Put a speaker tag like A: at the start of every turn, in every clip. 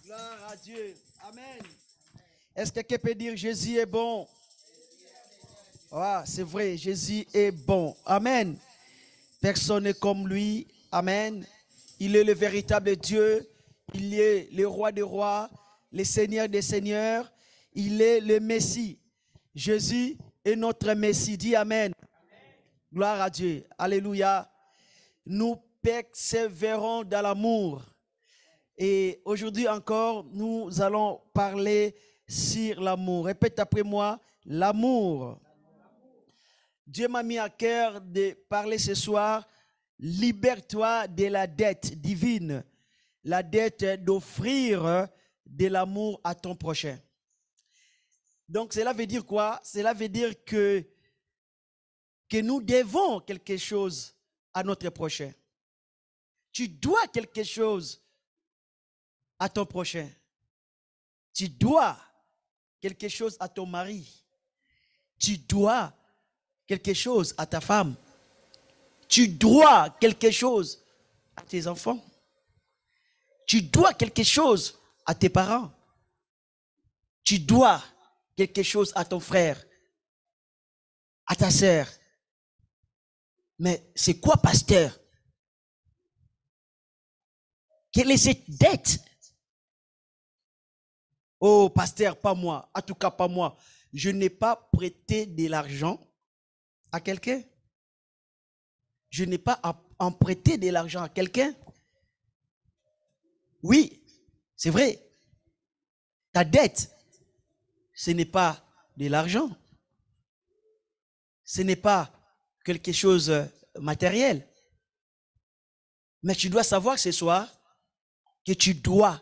A: Gloire à Dieu. Amen. Est-ce que quelqu'un peut dire Jésus est bon? Ah, c'est vrai, Jésus est bon. Amen. Personne n'est comme lui. Amen. Il est le véritable Dieu. Il est le roi des rois, le Seigneur des seigneurs. Il est le Messie. Jésus est notre Messie. Dis Amen. Gloire à Dieu. Alléluia. Nous persévérons dans l'amour. Et aujourd'hui encore, nous allons parler sur l'amour. Répète après moi, l'amour. Dieu m'a mis à cœur de parler ce soir, libère-toi de la dette divine, la dette d'offrir de l'amour à ton prochain. Donc cela veut dire quoi? Cela veut dire que nous devons quelque chose à notre prochain. Tu dois quelque chose à ton prochain. Tu dois quelque chose à ton mari. Tu dois quelque chose à ta femme. Tu dois quelque chose à tes enfants. Tu dois quelque chose à tes parents. Tu dois quelque chose à ton frère, à ta sœur. Mais c'est quoi, pasteur? Quelle est cette dette? Oh, pasteur, pas moi. En tout cas, pas moi. Je n'ai pas prêté de l'argent à quelqu'un. Je n'ai pas à en prêter de l'argent à quelqu'un. Oui, c'est vrai. Ta dette, ce n'est pas de l'argent. Ce n'est pas quelque chose de matériel. Mais tu dois savoir ce soir que tu dois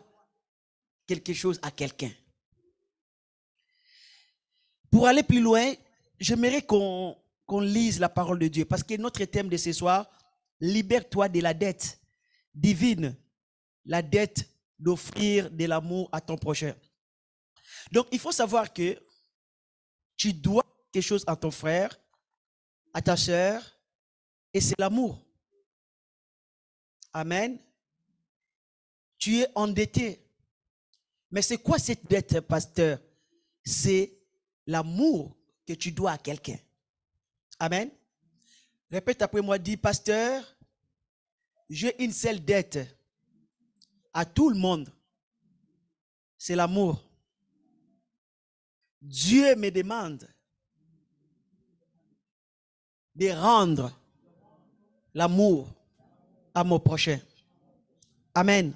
A: quelque chose à quelqu'un. Pour aller plus loin, j'aimerais qu'on lise la parole de Dieu. Parce que notre thème de ce soir, libère-toi de la dette divine, la dette d'offrir de l'amour à ton prochain. Donc, il faut savoir que tu dois quelque chose à ton frère, à ta sœur, et c'est l'amour. Amen. Tu es endetté. Mais c'est quoi cette dette, pasteur? C'est l'amour que tu dois à quelqu'un. Amen. Répète après moi, dis, pasteur, j'ai une seule dette à tout le monde. C'est l'amour. Dieu me demande de rendre l'amour à mon prochain. Amen.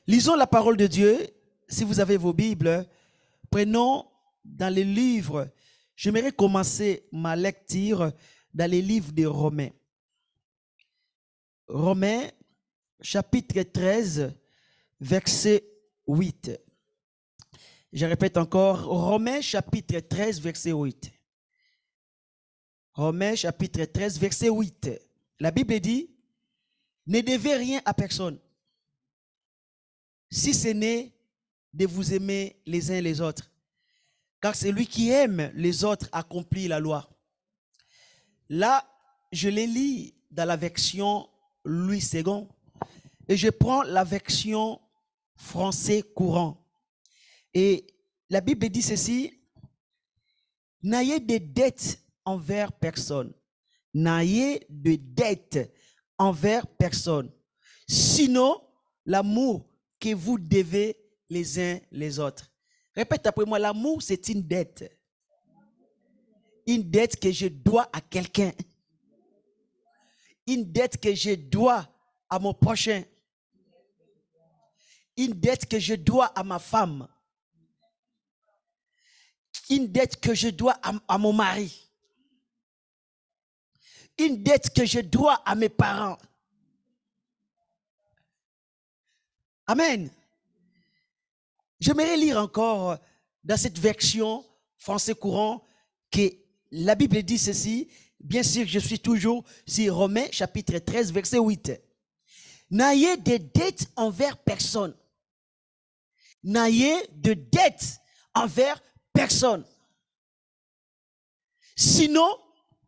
A: Lisons la parole de Dieu. Si vous avez vos Bibles, prenons dans les livres. J'aimerais commencer ma lecture dans les livres de Romains. Romains, chapitre 13, verset 8. Je répète encore, Romains, chapitre 13, verset 8. Romains, chapitre 13, verset 8. La Bible dit, ne devez rien à personne, si ce n'est de vous aimer les uns les autres. Car celui qui aime les autres accomplit la loi. Là, je les lis dans la version Louis II et je prends la version français courant. Et la Bible dit ceci, n'ayez de dettes envers personne. N'ayez de dettes envers personne. Sinon, l'amour que vous devez les uns les autres. Répète après moi, l'amour c'est une dette. Une dette que je dois à quelqu'un. Une dette que je dois à mon prochain. Une dette que je dois à ma femme. Une dette que je dois à mon mari. Une dette que je dois à mes parents. Amen. J'aimerais lire encore dans cette version français courant que la Bible dit ceci. Bien sûr, je suis toujours sur Romains chapitre 13, verset 8. N'ayez de dettes envers personne. N'ayez de dettes envers personne. Sinon,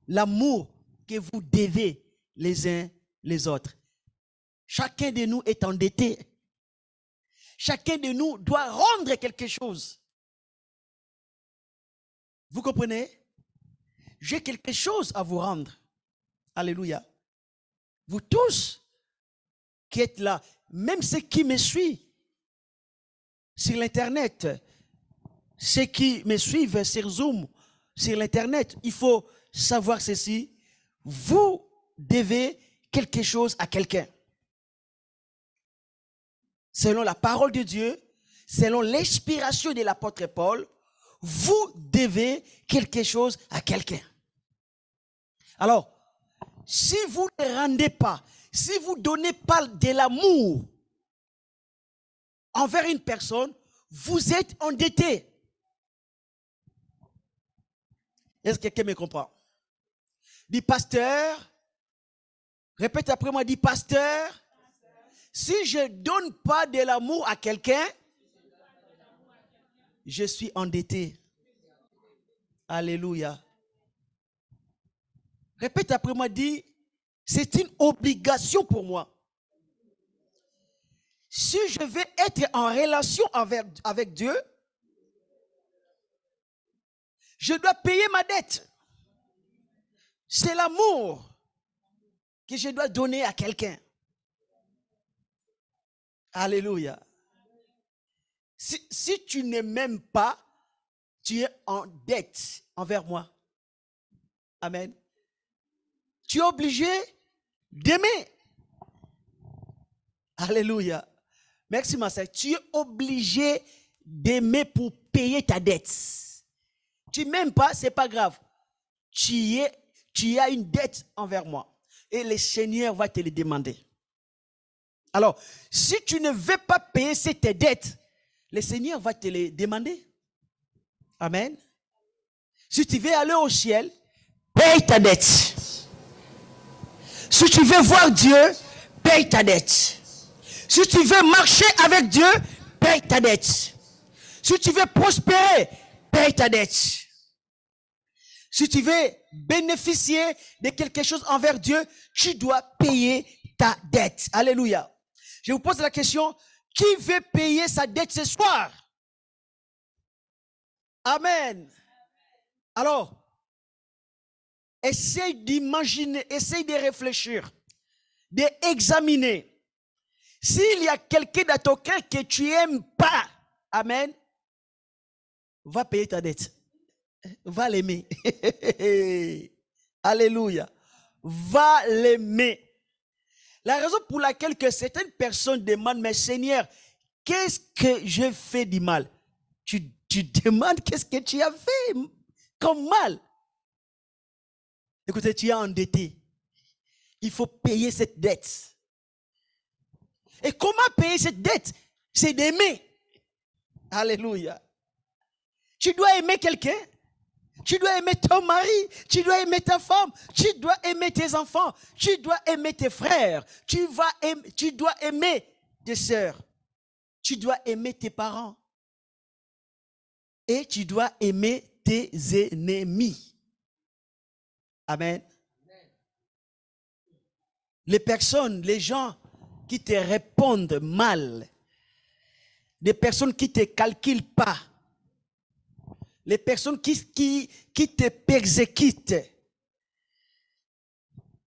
A: l'amour que vous devez les uns les autres. Chacun de nous est endetté. chacun de nous doit rendre quelque chose. Vous comprenez? J'ai quelque chose à vous rendre. Alléluia. Vous tous qui êtes là, même ceux qui me suivent sur l'Internet, ceux qui me suivent sur Zoom, sur l'Internet, il faut savoir ceci. Vous devez quelque chose à quelqu'un. Selon la parole de Dieu, selon l'inspiration de l'apôtre Paul, vous devez quelque chose à quelqu'un. Alors, si vous ne rendez pas, si vous ne donnez pas de l'amour envers une personne, vous êtes endetté. Est-ce que quelqu'un me comprend? Dis pasteur, répète après moi, dis pasteur, si je ne donne pas de l'amour à quelqu'un, je suis endetté. Alléluia. Répète après moi, dis, c'est une obligation pour moi. Si je veux être en relation avec Dieu, je dois payer ma dette. C'est l'amour que je dois donner à quelqu'un. Alléluia. Si tu ne m'aimes pas, tu es en dette envers moi. Amen. Tu es obligé d'aimer. Alléluia. Merci ma sœur. Tu es obligé d'aimer pour payer ta dette. Tu ne m'aimes pas, ce n'est pas grave. Tu as une dette envers moi. Et le Seigneur va te le demander. Alors, si tu ne veux pas payer cette dette, le Seigneur va te le demander. Amen. Si tu veux aller au ciel, paye ta dette. Si tu veux voir Dieu, paye ta dette. Si tu veux marcher avec Dieu, paye ta dette. Si tu veux prospérer, paye ta dette. Si tu veux bénéficier de quelque chose envers Dieu, tu dois payer ta dette. Alléluia. Je vous pose la question, qui veut payer sa dette ce soir? Amen. Alors, essaye d'imaginer, essaye de réfléchir, d'examiner. S'il y a quelqu'un dans ton cœur que tu n'aimes pas, amen, va payer ta dette. Va l'aimer. Alléluia. Va l'aimer. La raison pour laquelle que certaines personnes demandent, mais Seigneur, qu'est-ce que je fais du mal? Tu demandes qu'est-ce que tu as fait comme mal. Écoutez, tu es endetté. Il faut payer cette dette. Et comment payer cette dette? C'est d'aimer. Alléluia. Tu dois aimer quelqu'un. Tu dois aimer ton mari. Tu dois aimer ta femme. Tu dois aimer tes enfants. Tu dois aimer tes frères. Tu dois aimer tes sœurs. Tu dois aimer tes parents. Et tu dois aimer tes ennemis. Amen. Les personnes, les gens qui te répondent mal, des personnes qui ne te calculent pas, les personnes qui te persécutent,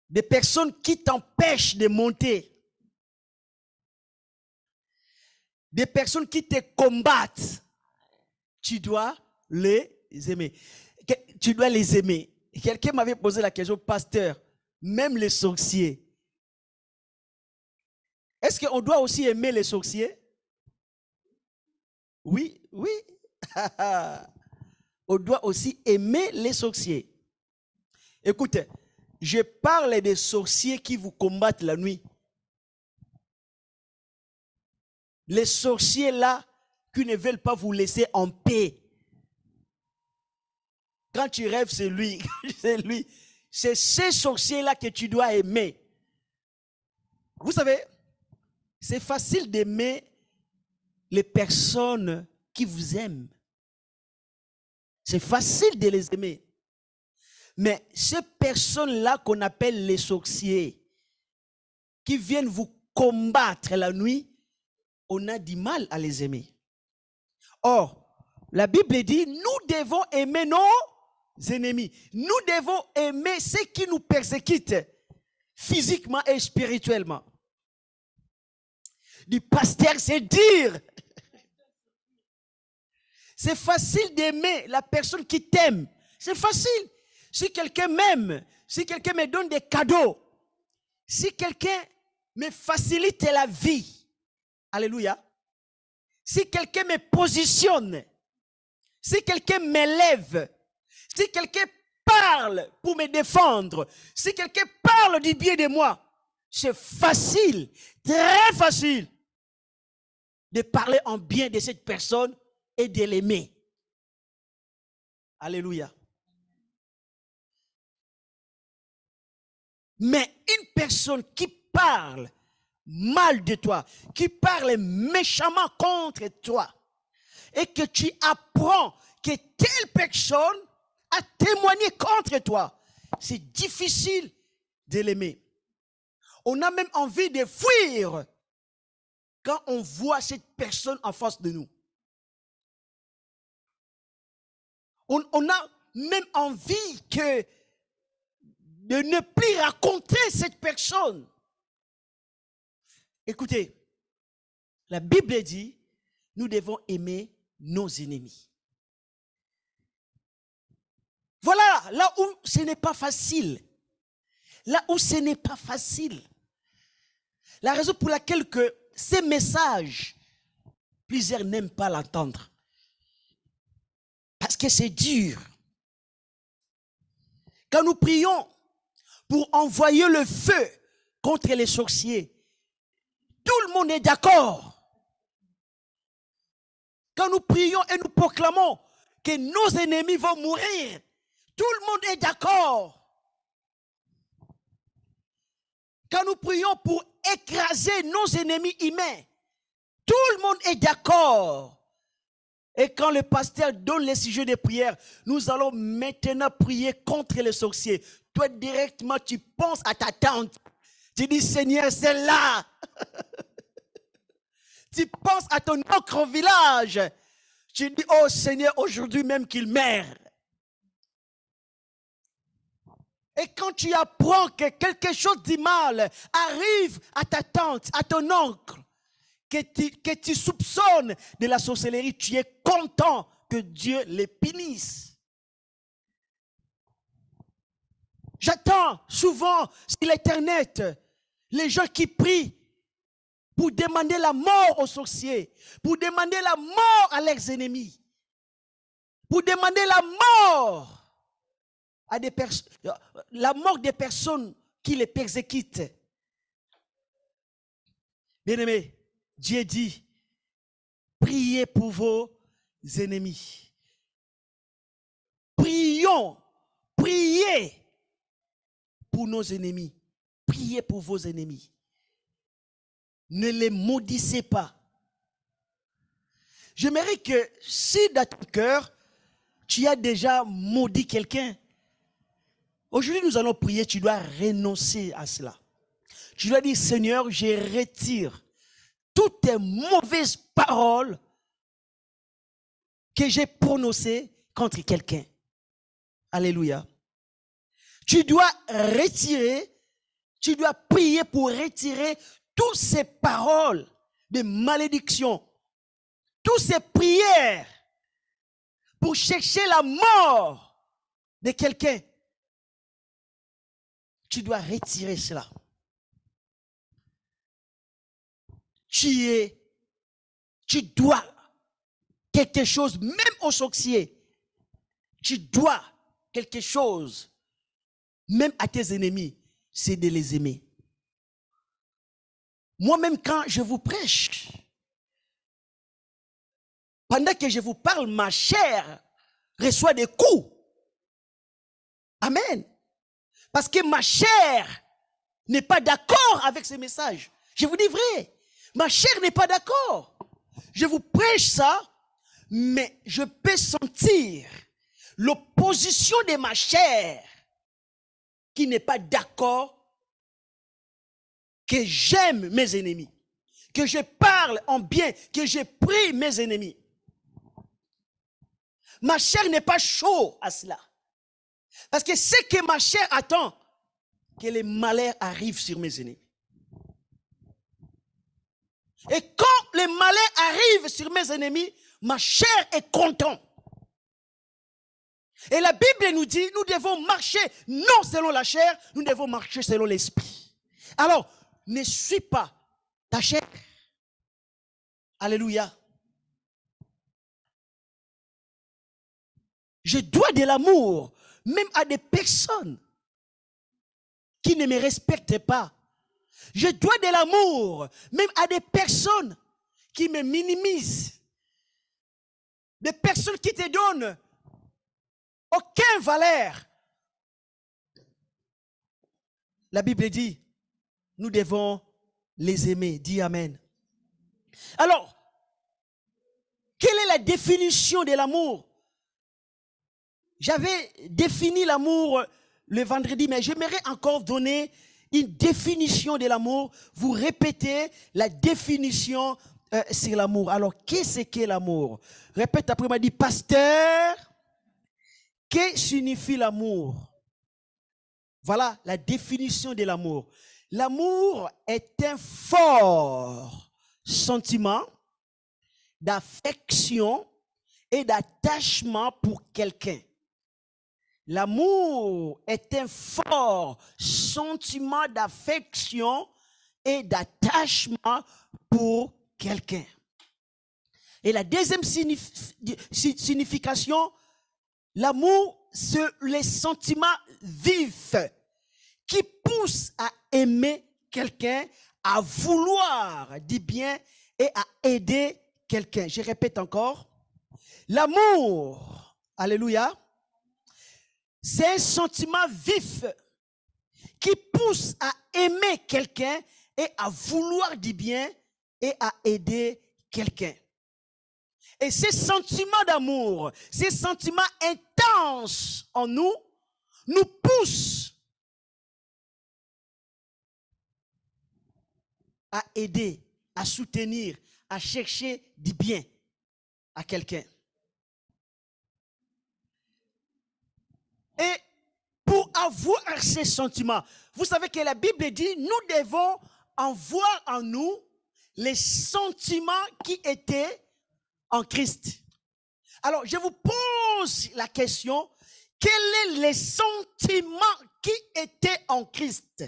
A: des personnes qui t'empêchent de monter, des personnes qui te combattent, tu dois les aimer. Tu dois les aimer. Quelqu'un m'avait posé la question, pasteur, même les sorciers. Est-ce qu'on doit aussi aimer les sorciers? Oui, oui. On doit aussi aimer les sorciers. Écoutez, je parle des sorciers qui vous combattent la nuit. Les sorciers là qui ne veulent pas vous laisser en paix. Quand tu rêves, c'est lui. C'est lui. C'est ces sorciers-là que tu dois aimer. Vous savez, c'est facile d'aimer les personnes qui vous aiment. C'est facile de les aimer. Mais ces personnes-là qu'on appelle les sorciers, qui viennent vous combattre la nuit, on a du mal à les aimer. Or, la Bible dit, nous devons aimer nos ennemis. Nous devons aimer ceux qui nous persécutent physiquement et spirituellement. Du pasteur, c'est dire. C'est facile d'aimer la personne qui t'aime. C'est facile. Si quelqu'un m'aime, si quelqu'un me donne des cadeaux, si quelqu'un me facilite la vie, alléluia, si quelqu'un me positionne, si quelqu'un m'élève, si quelqu'un parle pour me défendre, si quelqu'un parle du bien de moi, c'est facile, très facile de parler en bien de cette personne et de l'aimer. Alléluia. Mais une personne qui parle mal de toi, qui parle méchamment contre toi, et que tu apprends que telle personne a témoigné contre toi, c'est difficile de l'aimer. On a même envie de fuir quand on voit cette personne en face de nous. On a même envie de ne plus rencontrer cette personne. Écoutez, la Bible dit, nous devons aimer nos ennemis. Voilà, là où ce n'est pas facile. Là où ce n'est pas facile. La raison pour laquelle que ces messages, plusieurs n'aiment pas l'entendre. Parce que c'est dur. Quand nous prions pour envoyer le feu contre les sorciers, tout le monde est d'accord. Quand nous prions et nous proclamons que nos ennemis vont mourir, tout le monde est d'accord. Quand nous prions pour écraser nos ennemis humains, tout le monde est d'accord. Et quand le pasteur donne les sujets de prière, nous allons maintenant prier contre les sorciers. Toi, directement, tu penses à ta tante. Tu dis, Seigneur, c'est là. Tu penses à ton autre village. Tu dis, oh Seigneur, aujourd'hui même qu'il meurt. Et quand tu apprends que quelque chose de mal arrive à ta tante, à ton oncle, que tu soupçonnes de la sorcellerie, tu es content que Dieu les punisse. J'attends souvent sur l'internet les gens qui prient pour demander la mort aux sorciers, pour demander la mort à leurs ennemis, pour demander la mort à la mort des personnes qui les persécutent. Bien-aimés, Dieu dit, priez pour vos ennemis. Prions, priez pour nos ennemis. Priez pour vos ennemis. Ne les maudissez pas. J'aimerais que si dans ton cœur, tu as déjà maudit quelqu'un, aujourd'hui nous allons prier, tu dois renoncer à cela. Tu dois dire, Seigneur, je retire toutes tes mauvaises paroles que j'ai prononcées contre quelqu'un. Alléluia. Tu dois retirer, tu dois prier pour retirer toutes ces paroles de malédiction, toutes ces prières pour chercher la mort de quelqu'un. Tu dois retirer cela. Tu dois quelque chose, même aux sorciers. Tu dois quelque chose, même à tes ennemis, c'est de les aimer. Moi-même, quand je vous prêche, pendant que je vous parle, ma chair reçoit des coups. Amen. Parce que ma chair n'est pas d'accord avec ces messages. Je vous dis vrai. Ma chair n'est pas d'accord. Je vous prêche ça, mais je peux sentir l'opposition de ma chair qui n'est pas d'accord que j'aime mes ennemis, que je parle en bien, que je prie mes ennemis. Ma chair n'est pas chaude à cela. Parce que ce que ma chair attend, que les malheurs arrivent sur mes ennemis. Et quand les malheurs arrivent sur mes ennemis, ma chair est contente. Et la Bible nous dit, nous devons marcher non selon la chair, nous devons marcher selon l'esprit. Alors, ne suis pas ta chair. Alléluia. Je dois de l'amour, même à des personnes qui ne me respectent pas. Je dois de l'amour, même à des personnes qui me minimisent. Des personnes qui te donnent aucune valeur. La Bible dit, nous devons les aimer. Dis Amen. Alors, quelle est la définition de l'amour? J'avais défini l'amour le vendredi, mais j'aimerais encore donner une définition de l'amour. Vous répétez la définition sur l'amour. Alors, qu'est-ce qu'est l'amour? Répète après moi, dit pasteur. Que signifie l'amour? Voilà la définition de l'amour. L'amour est un fort sentiment d'affection et d'attachement pour quelqu'un. L'amour est un fort sentiment d'affection et d'attachement pour quelqu'un. Et la deuxième signification, l'amour, c'est les sentiments vifs qui poussent à aimer quelqu'un, à vouloir du bien et à aider quelqu'un. Je répète encore. L'amour, alléluia, c'est un sentiment vif qui pousse à aimer quelqu'un et à vouloir du bien et à aider quelqu'un. Et ces sentiments d'amour, ces sentiments intenses en nous, nous poussent à aider, à soutenir, à chercher du bien à quelqu'un. Et pour avoir ces sentiments, vous savez que la Bible dit, nous devons avoir en nous les sentiments qui étaient en Christ. Alors, je vous pose la question, quels sont les sentiments qui étaient en Christ?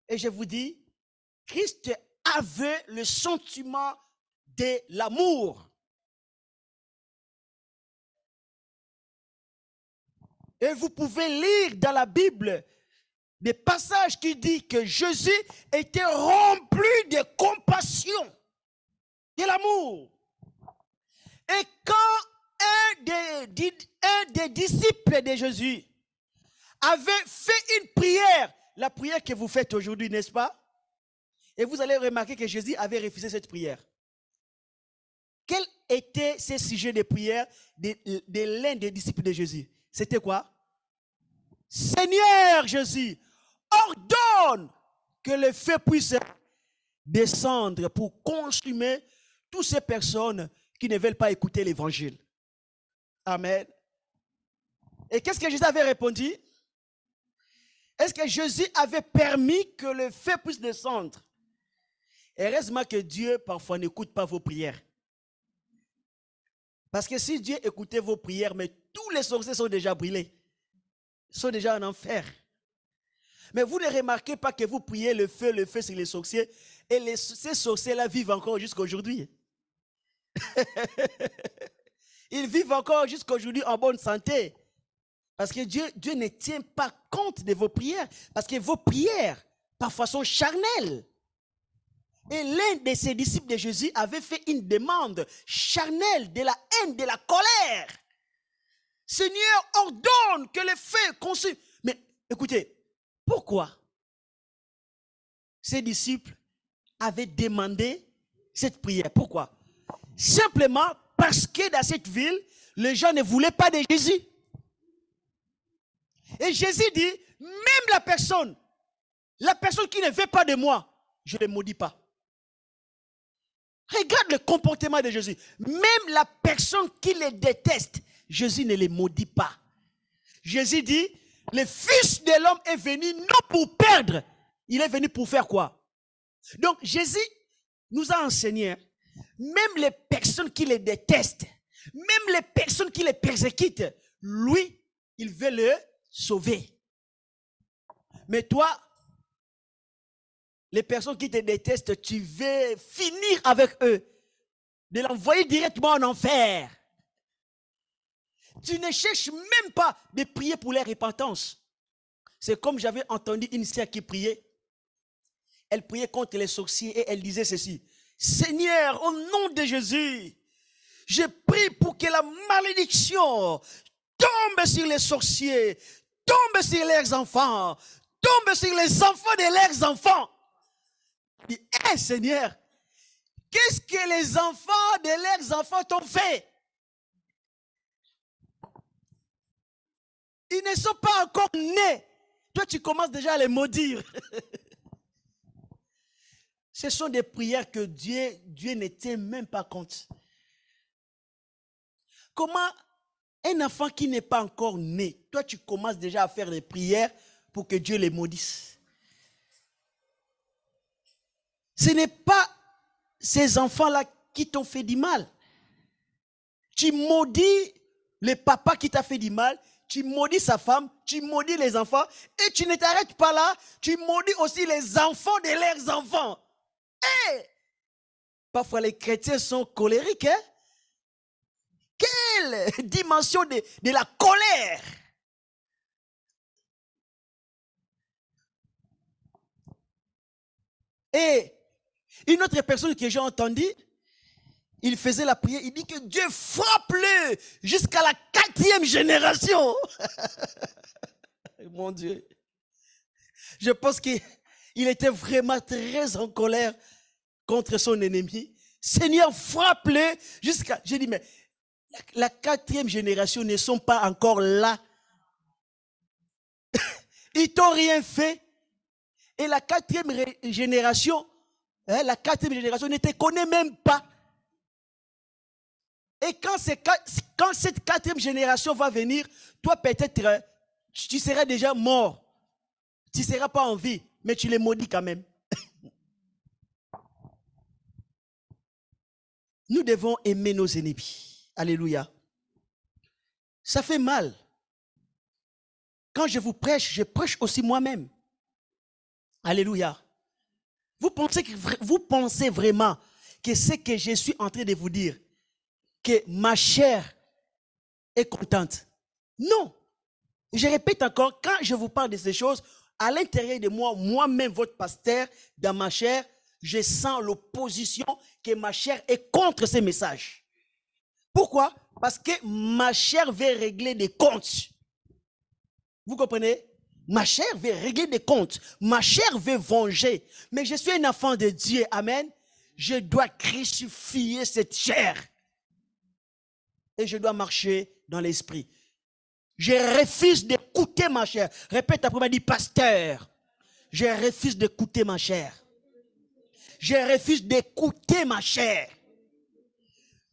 A: Et je vous dis, Christ avait le sentiment de l'amour. Et vous pouvez lire dans la Bible des passages qui disent que Jésus était rempli de compassion, de l'amour. Et quand un des disciples de Jésus avait fait une prière, la prière que vous faites aujourd'hui, n'est-ce pas? Et vous allez remarquer que Jésus avait refusé cette prière. Quel était ce sujet de prière de l'un des disciples de Jésus? C'était quoi? Seigneur Jésus, ordonne que le feu puisse descendre pour consumer toutes ces personnes qui ne veulent pas écouter l'évangile. Amen. Et qu'est-ce que Jésus avait répondu? Est-ce que Jésus avait permis que le feu puisse descendre? Heureusement que Dieu parfois n'écoute pas vos prières. Parce que si Dieu écoutait vos prières, mais tous les sorciers sont déjà brûlés, sont déjà en enfer. Mais vous ne remarquez pas que vous priez le feu sur les sorciers, et ces sorciers-là vivent encore jusqu'à aujourd'hui. Ils vivent encore jusqu'à aujourd'hui en bonne santé. Parce que Dieu ne tient pas compte de vos prières. Parce que vos prières, parfois, sont charnelles. Et l'un de ses disciples de Jésus avait fait une demande charnelle, de la haine, de la colère. Seigneur, ordonne que le feu consume. Mais écoutez, pourquoi ces disciples avaient demandé cette prière? Pourquoi? Simplement parce que dans cette ville, les gens ne voulaient pas de Jésus. Et Jésus dit, même la personne qui ne veut pas de moi, je ne le maudis pas. Regarde le comportement de Jésus. Même la personne qui les déteste, Jésus ne les maudit pas. Jésus dit, le Fils de l'homme est venu non pour perdre. Il est venu pour faire quoi? Donc Jésus nous a enseigné, même les personnes qui les détestent, même les personnes qui les persécutent, lui, il veut le sauver. Mais toi, les personnes qui te détestent, tu veux finir avec eux, de l'envoyer directement en enfer. Tu ne cherches même pas de prier pour leur repentance. C'est comme j'avais entendu une sœur qui priait. Elle priait contre les sorciers et elle disait ceci. Seigneur, au nom de Jésus, je prie pour que la malédiction tombe sur les sorciers, tombe sur leurs enfants, tombe sur les enfants de leurs enfants. Il dit, hé Seigneur, qu'est-ce que les enfants de leurs enfants t'ont fait? Ils ne sont pas encore nés. Toi, tu commences déjà à les maudire. Ce sont des prières que Dieu ne tient même pas compte. Comment un enfant qui n'est pas encore né, toi, tu commences déjà à faire des prières pour que Dieu les maudisse? Ce n'est pas ces enfants-là qui t'ont fait du mal. Tu maudis le papa qui t'a fait du mal, tu maudis sa femme, tu maudis les enfants, et tu ne t'arrêtes pas là, tu maudis aussi les enfants de leurs enfants. Et parfois les chrétiens sont colériques. Hein? Quelle dimension de la colère! Et une autre personne que j'ai entendue, il faisait la prière, il dit que Dieu frappe-le jusqu'à la 4e génération. Mon Dieu. Je pense qu'il était vraiment très en colère contre son ennemi. Seigneur, frappe-le jusqu'à... J'ai dit, mais la 4e génération ne sont pas encore là. Ils t'ont rien fait. Et la 4e génération, la 4e génération ne te connaît même pas. Et quand cette 4e génération va venir, toi peut-être, tu seras déjà mort. Tu ne seras pas en vie, mais tu les maudis quand même. Nous devons aimer nos ennemis. Alléluia. Ça fait mal. Quand je prêche aussi moi-même. Alléluia. Vous pensez vraiment que ce que je suis en train de vous dire, que ma chair est contente? Non. Je répète encore, quand je vous parle de ces choses, à l'intérieur de moi, moi-même, votre pasteur, dans ma chair, je sens l'opposition que ma chair est contre ces messages. Pourquoi? Parce que ma chair veut régler des comptes. Vous comprenez? Ma chair veut régler des comptes. Ma chair veut venger. Mais je suis un enfant de Dieu. Amen. Je dois crucifier cette chair. Et je dois marcher dans l'esprit. Je refuse d'écouter ma chair. Répète après moi, dis pasteur. Je refuse d'écouter ma chair. Je refuse d'écouter ma chair.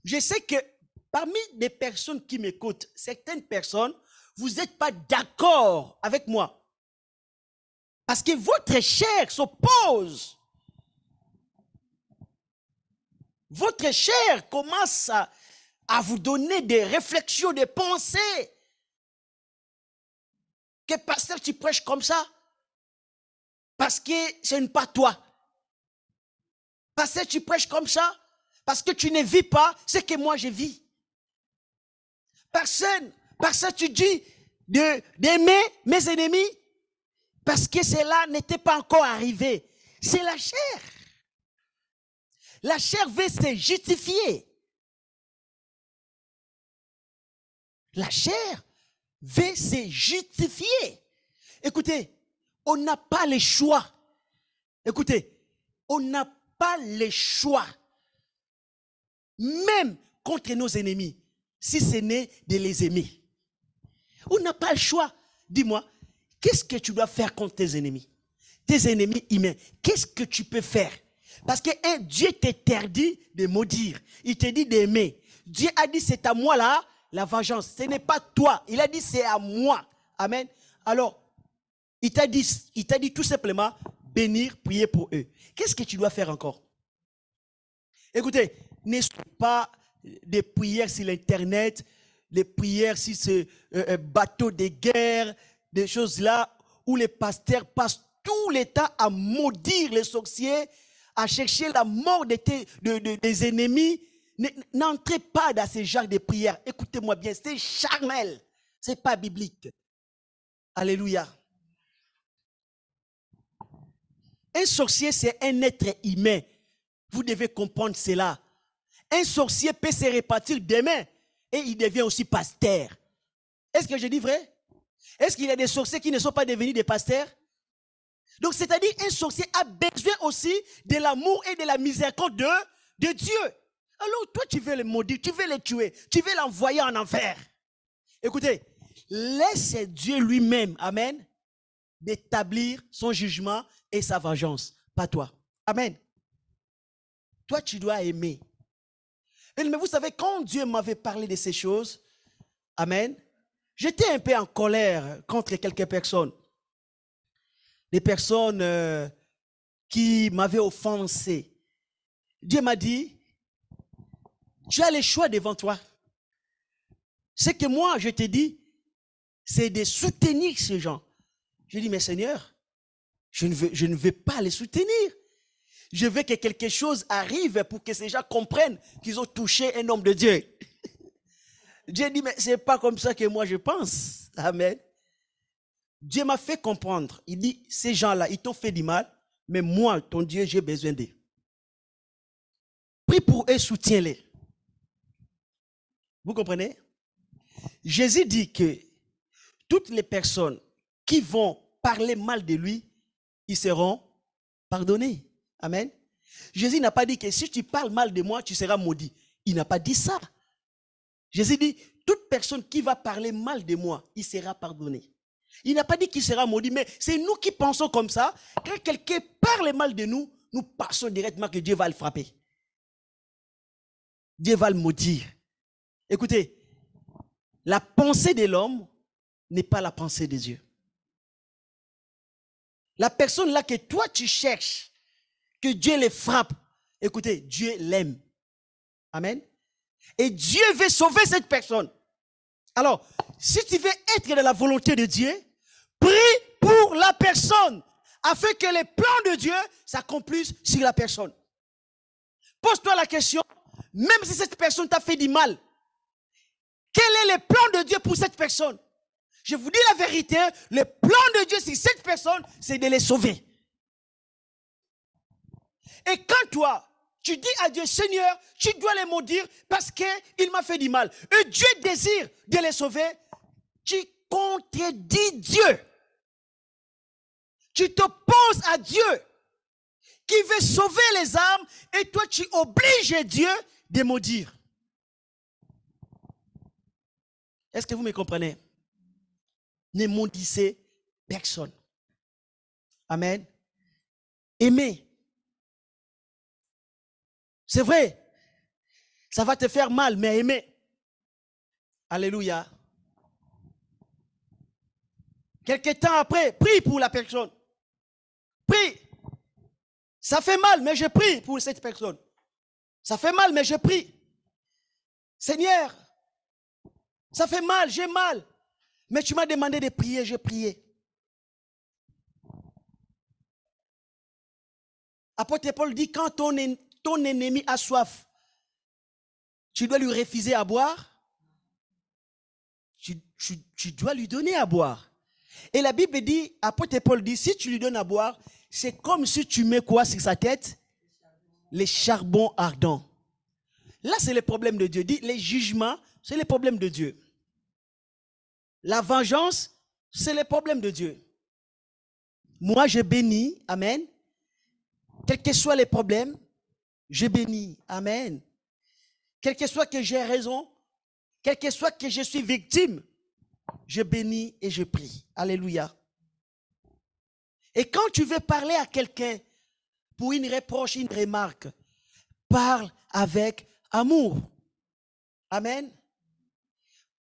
A: Je sais que parmi les personnes qui m'écoutent, certaines personnes, vous n'êtes pas d'accord avec moi. Parce que votre chair s'oppose. Votre chair commence à vous donner des réflexions, des pensées. Que pasteur, tu prêches comme ça? Parce que ce n'est pas toi. Pasteur, tu prêches comme ça? Parce que tu ne vis pas ce que moi je vis. Personne, tu dis d'aimer mes ennemis parce que cela n'était pas encore arrivé. C'est la chair. La chair veut se justifier. La chair veut se justifier. Écoutez, on n'a pas le choix. Écoutez, on n'a pas le choix. Même contre nos ennemis, si ce n'est de les aimer. On n'a pas le choix. Dis-moi, qu'est-ce que tu dois faire contre tes ennemis? Tes ennemis humains, qu'est-ce que tu peux faire? Parce que Dieu t'interdit de maudire. Il te dit d'aimer. Dieu a dit c'est à moi là, la vengeance. Ce n'est pas toi. Il a dit c'est à moi. Amen. Alors, il t'a dit tout simplement bénir, prier pour eux. Qu'est-ce que tu dois faire encore? Écoutez, ne sois pas des prières sur l'internet, des prières sur ce bateau de guerre, des choses là où les pasteurs passent tout le temps à maudire les sorciers, à chercher la mort des ennemis. N'entrez pas dans ce genre de prières. Écoutez-moi bien, c'est charnel. Ce n'est pas biblique. Alléluia. Un sorcier, c'est un être humain. Vous devez comprendre cela. Un sorcier peut se répartir demain et il devient aussi pasteur. Est-ce que je dis vrai? Est-ce qu'il y a des sorciers qui ne sont pas devenus des pasteurs? Donc, c'est-à-dire un sorcier a besoin aussi de l'amour et de la miséricorde de Dieu. Alors, toi, tu veux le maudire, tu veux le tuer, tu veux l'envoyer en enfer. Écoutez, laisse Dieu lui-même, amen, d'établir son jugement et sa vengeance, pas toi. Amen. Toi, tu dois aimer. Mais vous savez, quand Dieu m'avait parlé de ces choses, amen, j'étais un peu en colère contre quelques personnes. Des personnes qui m'avaient offensé. Dieu m'a dit, tu as le choix devant toi. Ce que moi, je te dis, c'est de soutenir ces gens. Je dis, mais Seigneur, je ne veux pas les soutenir. Je veux que quelque chose arrive pour que ces gens comprennent qu'ils ont touché un homme de Dieu. Dieu dit, mais ce n'est pas comme ça que moi je pense. Amen. Dieu m'a fait comprendre. Il dit, ces gens-là, ils t'ont fait du mal, mais moi, ton Dieu, j'ai besoin d'eux. Prie pour eux, soutiens-les. Vous comprenez? Jésus dit que toutes les personnes qui vont parler mal de lui, ils seront pardonnés. Amen. Jésus n'a pas dit que si tu parles mal de moi, tu seras maudit. Il n'a pas dit ça. Jésus dit, toute personne qui va parler mal de moi, il sera pardonné. Il n'a pas dit qu'il sera maudit, mais c'est nous qui pensons comme ça. Quand quelqu'un parle mal de nous, nous pensons directement que Dieu va le frapper. Dieu va le maudire. Écoutez, la pensée de l'homme n'est pas la pensée de Dieu. La personne là que toi tu cherches, que Dieu les frappe, écoutez, Dieu l'aime. Amen. Et Dieu veut sauver cette personne. Alors, si tu veux être dans la volonté de Dieu, prie pour la personne, afin que les plans de Dieu s'accomplissent sur la personne. Pose-toi la question, même si cette personne t'a fait du mal, quel est le plan de Dieu pour cette personne? Je vous dis la vérité, le plan de Dieu sur cette personne, c'est de les sauver. Et quand toi, tu dis à Dieu, Seigneur, tu dois les maudire parce qu'il m'a fait du mal. Et Dieu désire de les sauver. Tu contredis Dieu. Tu t'opposes à Dieu qui veut sauver les âmes et toi, tu obliges Dieu de maudire. Est-ce que vous me comprenez? Ne maudissez personne. Amen. Aimez. C'est vrai, ça va te faire mal, mais aimez. Alléluia. Quelque temps après, prie pour la personne. Prie. Ça fait mal, mais je prie pour cette personne. Ça fait mal, mais je prie. Seigneur, ça fait mal, j'ai mal. Mais tu m'as demandé de prier, j'ai prié. Apôtre Paul dit, quand ton ennemi a soif, tu dois lui refuser à boire. Tu dois lui donner à boire. Et la Bible dit, apôtre Paul dit, si tu lui donnes à boire, c'est comme si tu mets quoi sur sa tête? Les charbons ardents. Là, c'est le problème de Dieu. Dit, les jugements, c'est le problème de Dieu. La vengeance, c'est le problème de Dieu. Moi, je bénis, amen. Quels que soient les problèmes, je bénis, amen. Quel que soit que j'ai raison, quel que soit que je suis victime, je bénis et je prie. Alléluia. Et quand tu veux parler à quelqu'un pour une reproche, une remarque. Parle avec amour. Amen.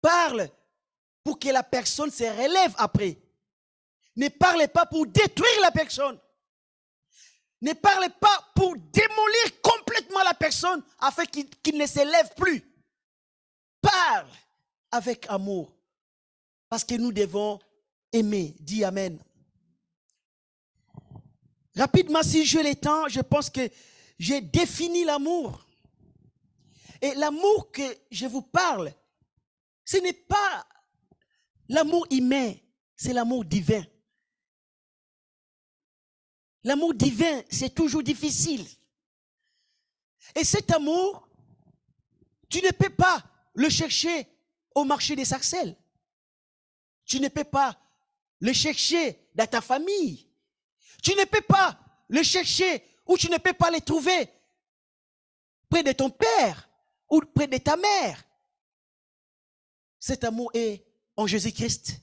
A: Parle pour que la personne se relève après. Ne parlez pas pour détruire la personne. Ne parlez pas pour démolir complètement la personne afin qu'il ne se lève plus. Parle avec amour. Parce que nous devons aimer. Dis Amen. Rapidement, si j'ai le temps, je pense que j'ai défini l'amour. Et l'amour que je vous parle, ce n'est pas l'amour humain, c'est l'amour divin. L'amour divin, c'est toujours difficile. Et cet amour, tu ne peux pas le chercher au marché des Sarcelles. Tu ne peux pas le chercher dans ta famille. Tu ne peux pas le chercher ou tu ne peux pas le trouver près de ton père ou près de ta mère. Cet amour est en Jésus-Christ.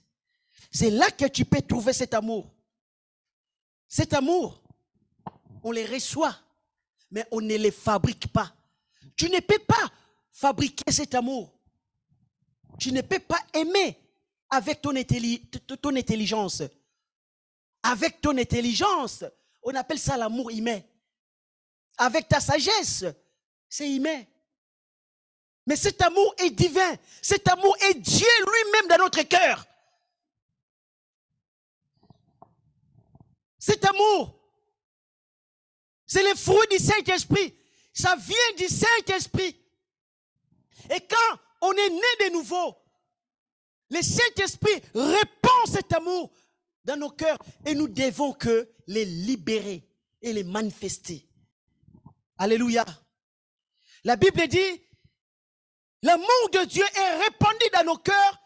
A: C'est là que tu peux trouver cet amour. Cet amour, on le reçoit, mais on ne le fabrique pas. Tu ne peux pas fabriquer cet amour. Tu ne peux pas aimer avec ton intelligence. Avec ton intelligence, on appelle ça l'amour humain. Avec ta sagesse, c'est humain. Mais cet amour est divin. Cet amour est Dieu lui-même dans notre cœur. Cet amour, c'est le fruit du Saint-Esprit. Ça vient du Saint-Esprit. Et quand on est né de nouveau, le Saint-Esprit répand cet amour dans nos cœurs et nous devons que les libérer et les manifester. Alléluia. La Bible dit, l'amour de Dieu est répandu dans nos cœurs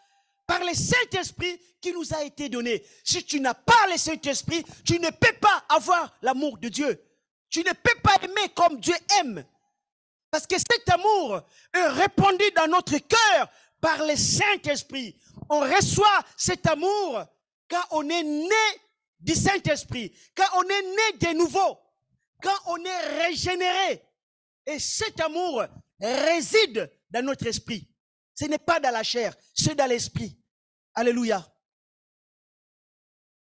A: par le Saint-Esprit qui nous a été donné. Si tu n'as pas le Saint-Esprit, tu ne peux pas avoir l'amour de Dieu. Tu ne peux pas aimer comme Dieu aime. Parce que cet amour est répandu dans notre cœur par le Saint-Esprit. On reçoit cet amour quand on est né du Saint-Esprit, quand on est né de nouveau, quand on est régénéré. Et cet amour réside dans notre esprit. Ce n'est pas dans la chair, c'est dans l'esprit. Alléluia.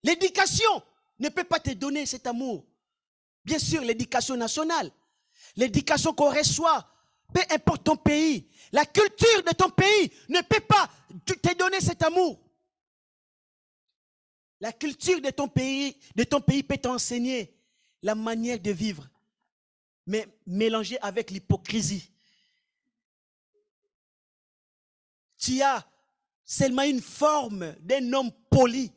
A: L'éducation ne peut pas te donner cet amour. Bien sûr, l'éducation nationale, l'éducation qu'on reçoit, peu importe ton pays, la culture de ton pays ne peut pas te donner cet amour. La culture de ton pays peut t'enseigner la manière de vivre, mais mélangée avec l'hypocrisie. Tu as seulement une forme d'un homme poli,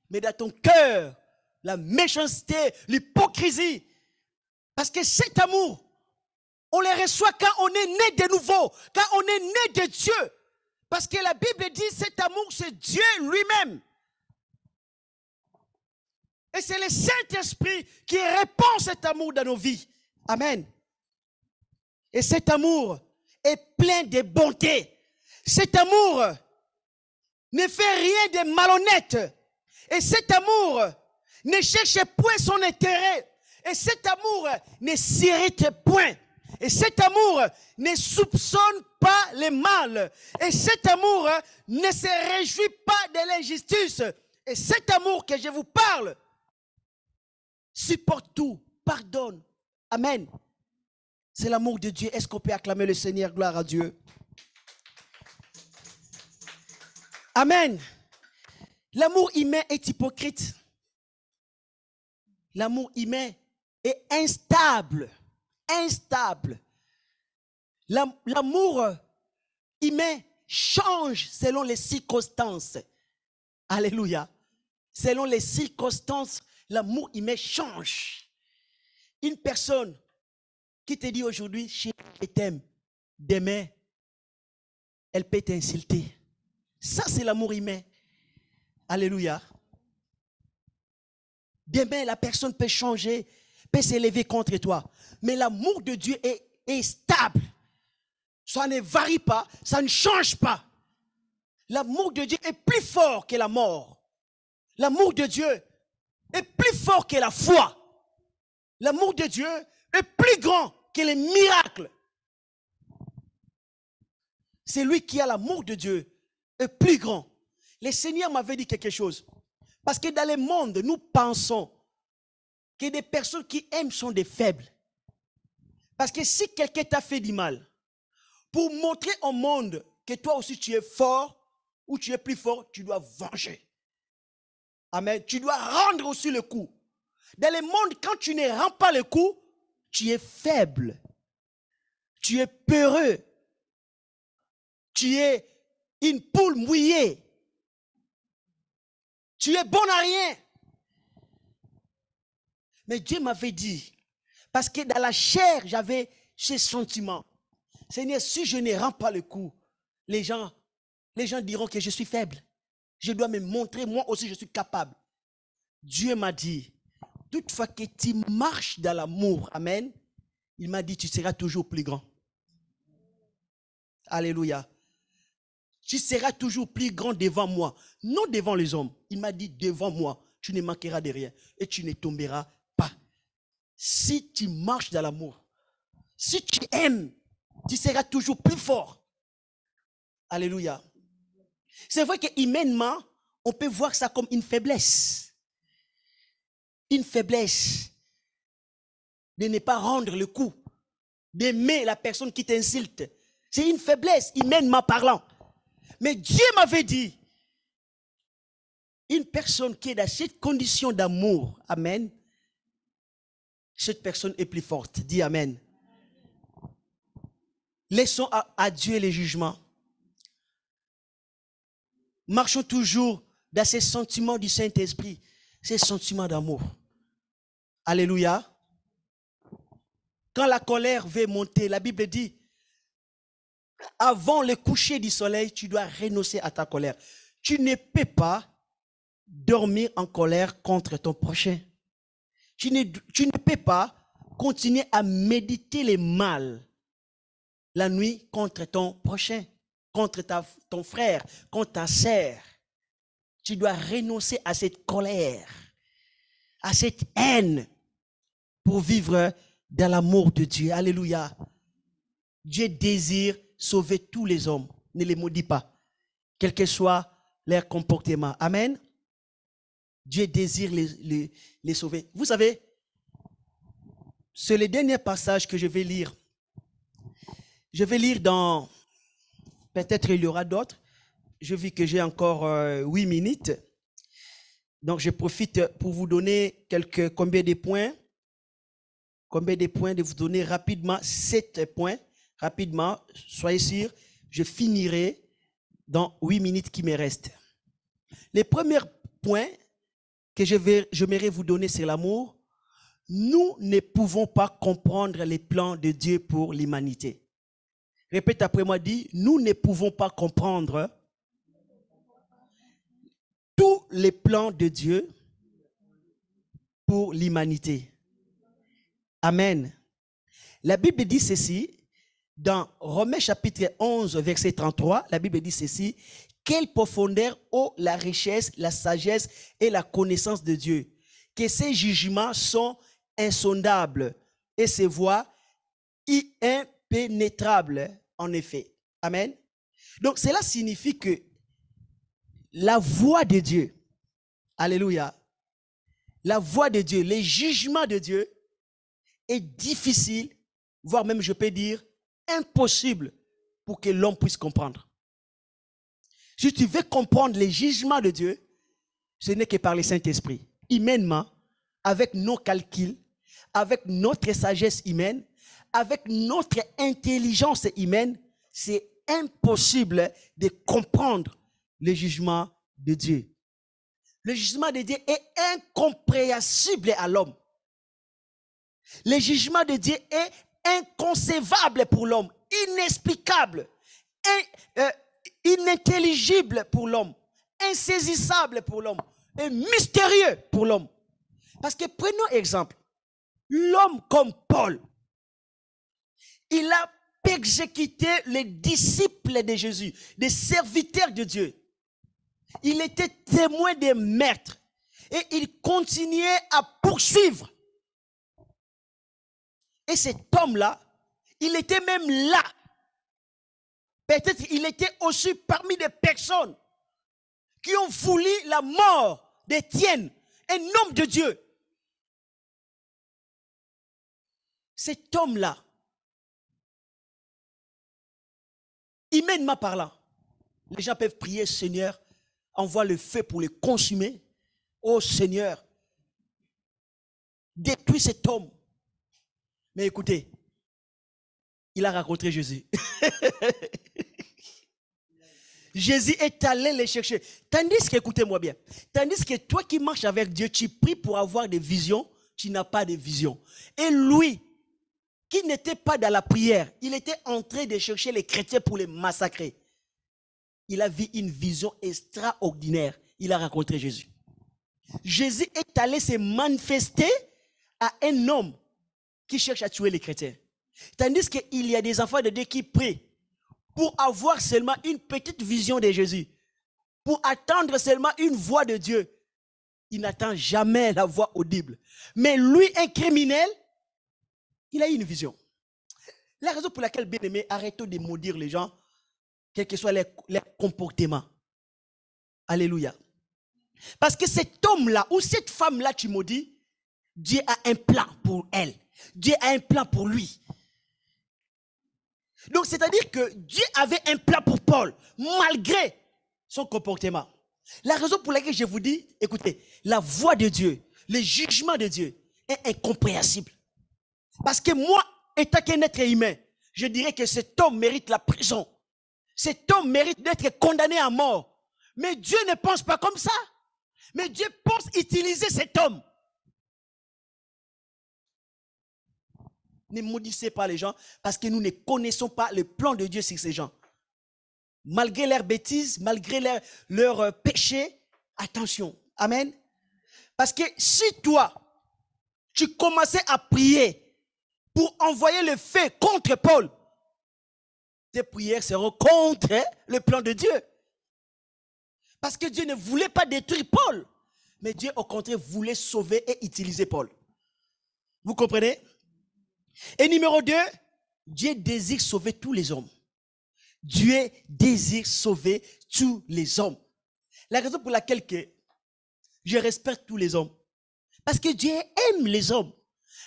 A: mais dans ton cœur, la méchanceté, l'hypocrisie. Parce que cet amour, on le reçoit quand on est né de nouveau, quand on est né de Dieu. Parce que la Bible dit cet amour, c'est Dieu lui-même. Et c'est le Saint-Esprit qui répand cet amour dans nos vies. Amen. Et cet amour est plein de bonté. Cet amour ne fait rien de malhonnête. Et cet amour ne cherche point son intérêt. Et cet amour ne s'irrite point. Et cet amour ne soupçonne pas le mal. Et cet amour ne se réjouit pas de l'injustice. Et cet amour que je vous parle supporte tout, pardonne. Amen. C'est l'amour de Dieu. Est-ce qu'on peut acclamer le Seigneur? Gloire à Dieu. Amen. L'amour humain est hypocrite. L'amour humain est instable. Instable. L'amour humain change selon les circonstances. Alléluia. Selon les circonstances, l'amour humain change. Une personne qui te dit aujourd'hui, chérie, je t'aime, demain, elle peut t'insulter. Ça, c'est l'amour humain. Alléluia. Demain, la personne peut changer, peut s'élever contre toi. Mais l'amour de Dieu est stable. Ça ne varie pas, ça ne change pas. L'amour de Dieu est plus fort que la mort. L'amour de Dieu est plus fort que la foi. L'amour de Dieu est plus grand que les miracles. C'est lui qui a l'amour de Dieu est plus grand. Le Seigneur m'avait dit quelque chose. Parce que dans le monde, nous pensons que des personnes qui aiment sont des faibles. Parce que si quelqu'un t'a fait du mal, pour montrer au monde que toi aussi tu es fort ou tu es plus fort, tu dois venger. Amen. Tu dois rendre aussi le coup. Dans le monde, quand tu ne rends pas le coup, tu es faible. Tu es peureux. Tu es une poule mouillée. Tu es bon à rien. Mais Dieu m'avait dit, parce que dans la chair, j'avais ce sentiment. Seigneur, si je ne rends pas le coup, les gens diront que je suis faible. Je dois me montrer, moi aussi je suis capable. Dieu m'a dit, toutefois que tu marches dans l'amour, amen, il m'a dit, tu seras toujours plus grand. Alléluia. Tu seras toujours plus grand devant moi, non devant les hommes. Il m'a dit, devant moi, tu ne manqueras de rien et tu ne tomberas pas. Si tu marches dans l'amour, si tu aimes, tu seras toujours plus fort. Alléluia. C'est vrai que humainement, on peut voir ça comme une faiblesse. Une faiblesse de ne pas rendre le coup, d'aimer la personne qui t'insulte. C'est une faiblesse, humainement parlant. Mais Dieu m'avait dit, une personne qui est dans cette condition d'amour, amen, cette personne est plus forte. Dis amen. Laissons à Dieu les jugements. Marchons toujours dans ces sentiments du Saint-Esprit, ces sentiments d'amour. Alléluia. Quand la colère veut monter, la Bible dit, avant le coucher du soleil, tu dois renoncer à ta colère. Tu ne peux pas dormir en colère contre ton prochain. Tu ne peux pas continuer à méditer les mal la nuit contre ton prochain, contre ton frère, contre ta sœur. Tu dois renoncer à cette colère, à cette haine pour vivre dans l'amour de Dieu. Alléluia. Dieu désire sauver tous les hommes. Ne les maudis pas, quel que soit leur comportement. Amen. Dieu désire les sauver. Vous savez, c'est le dernier passage que je vais lire. Je vais lire dans, peut-être il y aura d'autres. Je vis que j'ai encore 8 minutes. Donc je profite pour vous donner combien de points de vous donner rapidement 7 points. Rapidement, soyez sûrs, je finirai dans 8 minutes qui me restent. Les premiers points que j'aimerais vous donner, c'est l'amour. Nous ne pouvons pas comprendre les plans de Dieu pour l'humanité. Répète après moi, dis, nous ne pouvons pas comprendre tous les plans de Dieu pour l'humanité. Amen. La Bible dit ceci, dans Romains chapitre 11, verset 33, la Bible dit ceci, quelle profondeur ô la richesse, la sagesse et la connaissance de Dieu, que ses jugements sont insondables et ses voies impénétrables, en effet. Amen. Donc, cela signifie que la voix de Dieu, alléluia, la voix de Dieu, les jugements de Dieu est difficile, voire même je peux dire impossible pour que l'homme puisse comprendre. Si tu veux comprendre les jugements de Dieu, ce n'est que par le Saint-Esprit. Humainement, avec nos calculs, avec notre sagesse humaine, avec notre intelligence humaine, c'est impossible de comprendre le jugement de Dieu. Le jugement de Dieu est incompréhensible à l'homme. Le jugement de Dieu est inconcevable pour l'homme, inexplicable, inintelligible pour l'homme, insaisissable pour l'homme et mystérieux pour l'homme. Parce que prenons exemple, l'homme comme Paul, il a persécuté les disciples de Jésus, des serviteurs de Dieu. Il était témoin des maîtres et il continuait à poursuivre Et cet homme-là, il était même là. Peut-être il était aussi parmi des personnes qui ont voulu la mort d'Étienne, un homme de Dieu. Cet homme-là, humainement parlant, les gens peuvent prier, Seigneur, envoie le feu pour les consumer. Oh Seigneur, détruis cet homme. Mais écoutez, il a rencontré Jésus. Jésus est allé les chercher. Tandis que, écoutez-moi bien, tandis que toi qui marches avec Dieu, tu pries pour avoir des visions, tu n'as pas de vision. Et lui, qui n'était pas dans la prière, il était en train de chercher les chrétiens pour les massacrer. Il a vu une vision extraordinaire. Il a rencontré Jésus. Jésus est allé se manifester à un homme qui cherche à tuer les chrétiens. Tandis qu'il y a des enfants de Dieu qui prient pour avoir seulement une petite vision de Jésus, pour attendre seulement une voix de Dieu. Il n'attend jamais la voix audible. Mais lui, un criminel, il a eu une vision. La raison pour laquelle, bien aimé, arrêtons de maudire les gens, quels que soient les comportements. Alléluia. Parce que cet homme-là, ou cette femme-là, tu maudis, Dieu a un plan pour elle. Dieu a un plan pour lui. Donc, c'est-à-dire que Dieu avait un plan pour Paul, malgré son comportement. La raison pour laquelle je vous dis, écoutez, la voix de Dieu, le jugement de Dieu est incompréhensible. Parce que moi, étant qu'un être humain, je dirais que cet homme mérite la prison. Cet homme mérite d'être condamné à mort. Mais Dieu ne pense pas comme ça. Mais Dieu pense utiliser cet homme. Ne maudissez pas les gens parce que nous ne connaissons pas le plan de Dieu sur ces gens. Malgré leurs bêtises, malgré leurs péchés, attention. Amen. Parce que si toi, tu commençais à prier pour envoyer le feu contre Paul, tes prières seront contre le plan de Dieu. Parce que Dieu ne voulait pas détruire Paul. Mais Dieu, au contraire, voulait sauver et utiliser Paul. Vous comprenez? Et numéro 2, Dieu désire sauver tous les hommes. Dieu désire sauver tous les hommes. La raison pour laquelle je respecte tous les hommes. Parce que Dieu aime les hommes.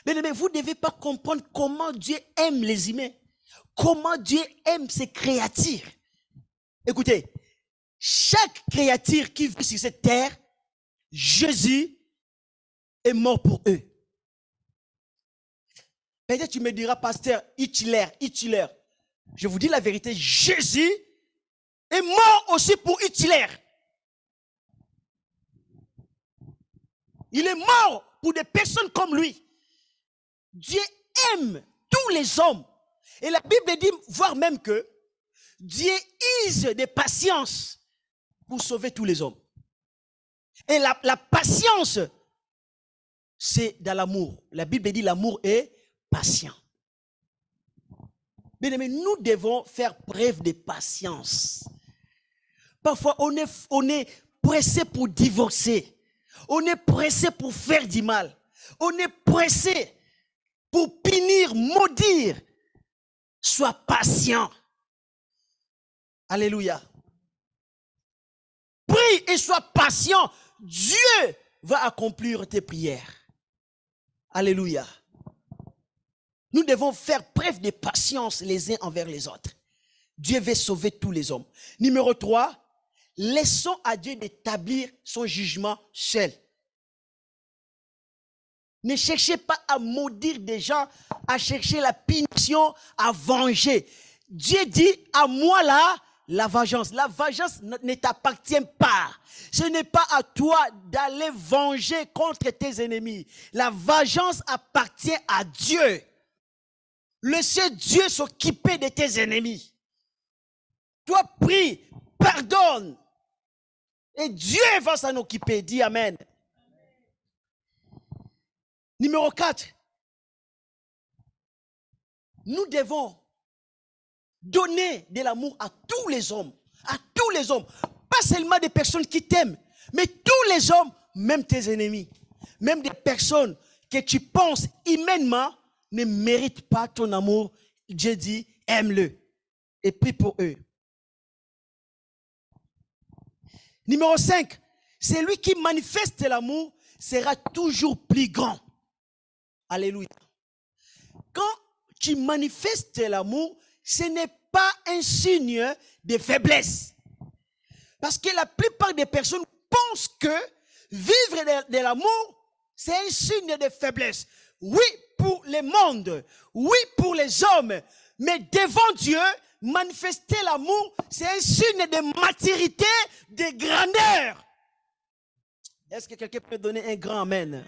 A: Mais vous ne devez pas comprendre comment Dieu aime les humains. Comment Dieu aime ses créatures. Écoutez, chaque créature qui vit sur cette terre, Jésus est mort pour eux. Peut-être tu me diras, pasteur, Hitler. Je vous dis la vérité, Jésus est mort aussi pour Hitler. Il est mort pour des personnes comme lui. Dieu aime tous les hommes. Et la Bible dit, voire même que Dieu use de patience pour sauver tous les hommes. Et la patience, c'est dans l'amour. La Bible dit l'amour est patient. Mais nous devons faire preuve de patience. Parfois, on est pressé pour divorcer. On est pressé pour faire du mal. On est pressé pour punir, maudire. Sois patient. Alléluia. Prie et sois patient. Dieu va accomplir tes prières. Alléluia. Nous devons faire preuve de patience les uns envers les autres. Dieu veut sauver tous les hommes. Numéro 3, laissons à Dieu d'établir son jugement seul. Ne cherchez pas à maudire des gens, à chercher la punition, à venger. Dieu dit, à moi là, la vengeance. La vengeance ne t'appartient pas. Ce n'est pas à toi d'aller venger contre tes ennemis. La vengeance appartient à Dieu. Laissez Dieu s'occuper de tes ennemis. Toi, prie, pardonne. Et Dieu va s'en occuper. Dis Amen. Numéro 4. Nous devons donner de l'amour à tous les hommes. À tous les hommes. Pas seulement des personnes qui t'aiment, mais tous les hommes, même tes ennemis. Même des personnes que tu penses humainement ne méritent pas ton amour, Dieu dit, aime-le et prie pour eux. Numéro 5, celui qui manifeste l'amour sera toujours plus grand. Alléluia. Quand tu manifestes l'amour, ce n'est pas un signe de faiblesse. Parce que la plupart des personnes pensent que vivre de l'amour, c'est un signe de faiblesse. Oui, pour le monde, oui, pour les hommes, mais devant Dieu, manifester l'amour, c'est un signe de maturité, de grandeur. Est-ce que quelqu'un peut donner un grand amen?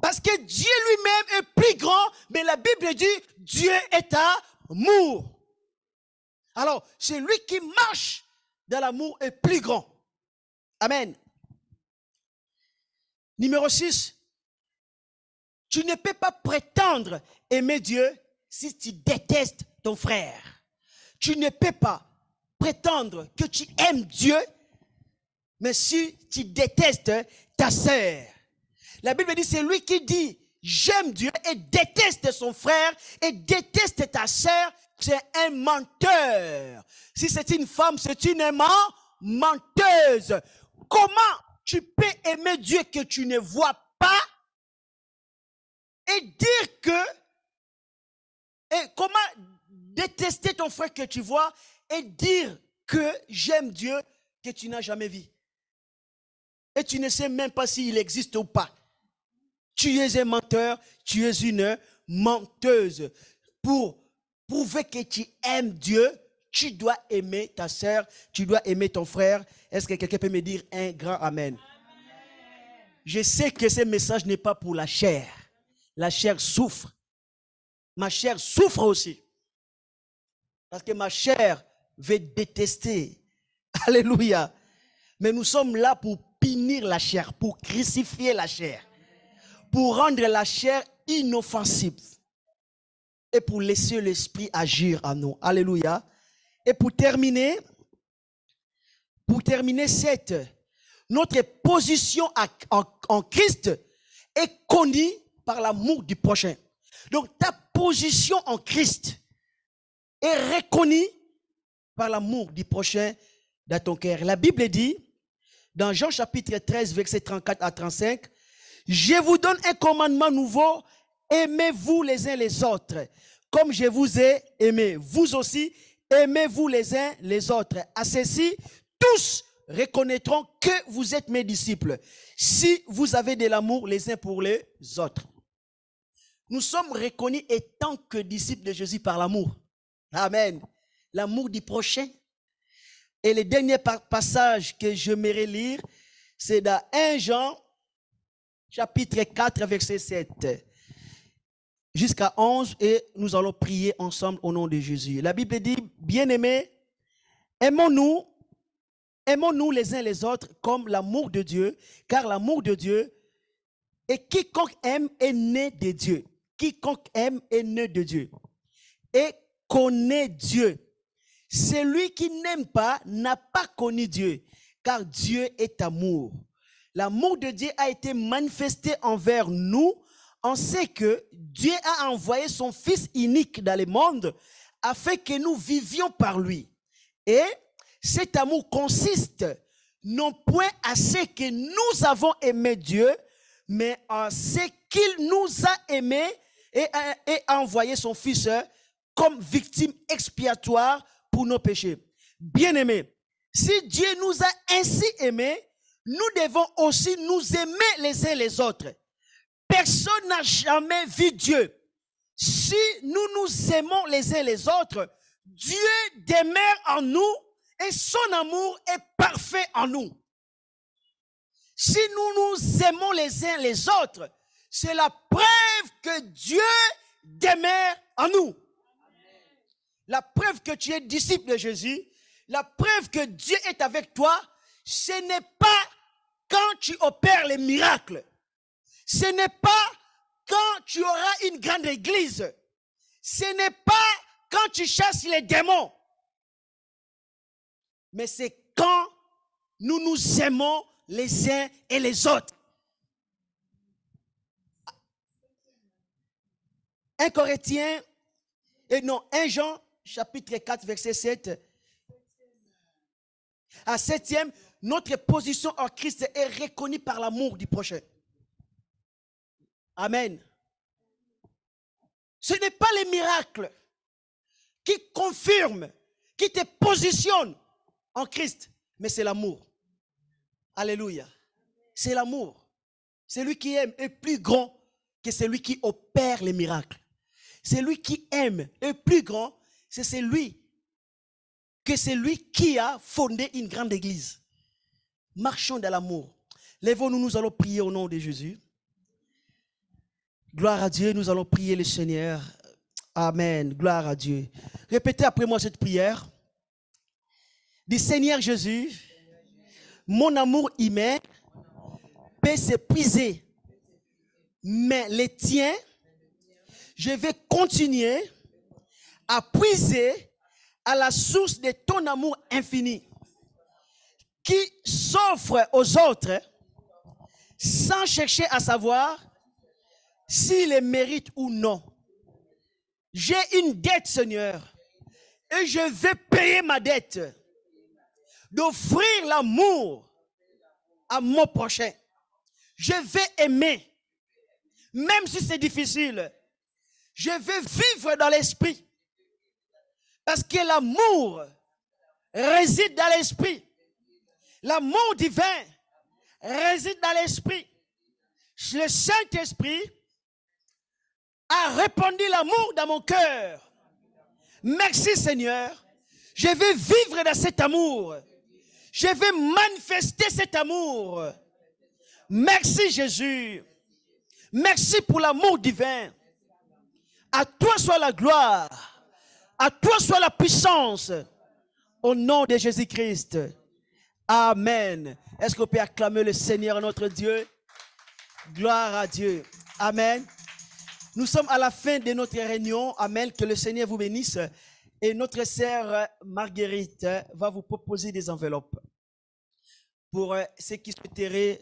A: Parce que Dieu lui-même est plus grand, mais la Bible dit, Dieu est amour. Alors, celui qui marche dans l'amour est plus grand. Amen. Numéro 6, tu ne peux pas prétendre aimer Dieu si tu détestes ton frère. Tu ne peux pas prétendre que tu aimes Dieu, mais si tu détestes ta sœur. La Bible dit, c'est lui qui dit, j'aime Dieu et déteste son frère et déteste ta sœur, c'est un menteur. Si c'est une femme, c'est une menteuse. Comment tu peux aimer Dieu que tu ne vois pas et dire que, et comment détester ton frère que tu vois et dire que j'aime Dieu que tu n'as jamais vu. Et tu ne sais même pas s'il existe ou pas. Tu es un menteur, tu es une menteuse. Pour prouver que tu aimes Dieu, tu dois aimer ta sœur, tu dois aimer ton frère. Est-ce que quelqu'un peut me dire un grand amen? Je sais que ce message n'est pas pour la chair. La chair souffre. Ma chair souffre aussi. Parce que ma chair veut détester. Alléluia. Mais nous sommes là pour punir la chair, pour crucifier la chair, pour rendre la chair inoffensive et pour laisser l'esprit agir en nous. Alléluia. Et pour terminer, notre position en Christ est connue par l'amour du prochain. Donc ta position en Christ est reconnue par l'amour du prochain dans ton cœur. La Bible dit, dans Jean chapitre 13, versets 34 à 35, « Je vous donne un commandement nouveau, aimez-vous les uns les autres, comme je vous ai aimé. Vous aussi, aimez-vous les uns les autres. À ceci, tous reconnaîtront que vous êtes mes disciples, si vous avez de l'amour les uns pour les autres. » Nous sommes reconnus étant que disciples de Jésus par l'amour. Amen. L'amour du prochain. Et le dernier passage que j'aimerais lire, c'est dans 1 Jean, chapitre 4, verset 7, jusqu'à 11, et nous allons prier ensemble au nom de Jésus. La Bible dit, bien-aimés, aimons-nous les uns les autres comme l'amour de Dieu, car l'amour de Dieu, et quiconque aime est né de Dieu. Quiconque aime est né de Dieu et connaît Dieu. Celui qui n'aime pas n'a pas connu Dieu, car Dieu est amour. L'amour de Dieu a été manifesté envers nous. On sait que Dieu a envoyé son Fils unique dans le monde afin que nous vivions par lui. Et cet amour consiste non point à ce que nous avons aimé Dieu, mais en ce qu'il nous a aimés et a envoyé son Fils comme victime expiatoire pour nos péchés. Bien-aimés, si Dieu nous a ainsi aimés, nous devons aussi nous aimer les uns les autres. Personne n'a jamais vu Dieu. Si nous nous aimons les uns les autres, Dieu demeure en nous et son amour est parfait en nous. Si nous nous aimons les uns les autres, c'est la preuve que Dieu demeure en nous. La preuve que tu es disciple de Jésus, la preuve que Dieu est avec toi, ce n'est pas quand tu opères les miracles. Ce n'est pas quand tu auras une grande église. Ce n'est pas quand tu chasses les démons. Mais c'est quand nous nous aimons les uns et les autres. 1 Corinthiens, et non, 1 Jean, chapitre 4, verset 7. À 7e, notre position en Christ est reconnue par l'amour du prochain. Amen. Ce n'est pas les miracles qui confirment, qui te positionnent en Christ, mais c'est l'amour. Alléluia. C'est l'amour. Celui qui aime est plus grand que celui qui opère les miracles. Celui qui aime est plus grand, c'est celui qui a fondé une grande église. Marchons dans l'amour. Lèvons-nous, nous allons prier au nom de Jésus. Gloire à Dieu, nous allons prier le Seigneur. Amen. Gloire à Dieu. Répétez après moi cette prière. Dis Seigneur Jésus, mon amour humain peut s'épuiser, mais les tiens, je vais continuer à puiser à la source de ton amour infini qui s'offre aux autres sans chercher à savoir s'il les mérite ou non. J'ai une dette, Seigneur, et je vais payer ma dette d'offrir l'amour à mon prochain. Je vais aimer, même si c'est difficile. Je vais vivre dans l'esprit, parce que l'amour réside dans l'esprit. L'amour divin réside dans l'esprit. Le Saint-Esprit a répandu l'amour dans mon cœur. Merci Seigneur. Je vais vivre dans cet amour. Je vais manifester cet amour. Merci Jésus. Merci pour l'amour divin. À toi soit la gloire. À toi soit la puissance. Au nom de Jésus-Christ. Amen. Est-ce qu'on peut acclamer le Seigneur notre Dieu? Gloire à Dieu. Amen. Nous sommes à la fin de notre réunion. Amen. Que le Seigneur vous bénisse. Et notre sœur Marguerite va vous proposer des enveloppes pour ceux qui souhaiteraient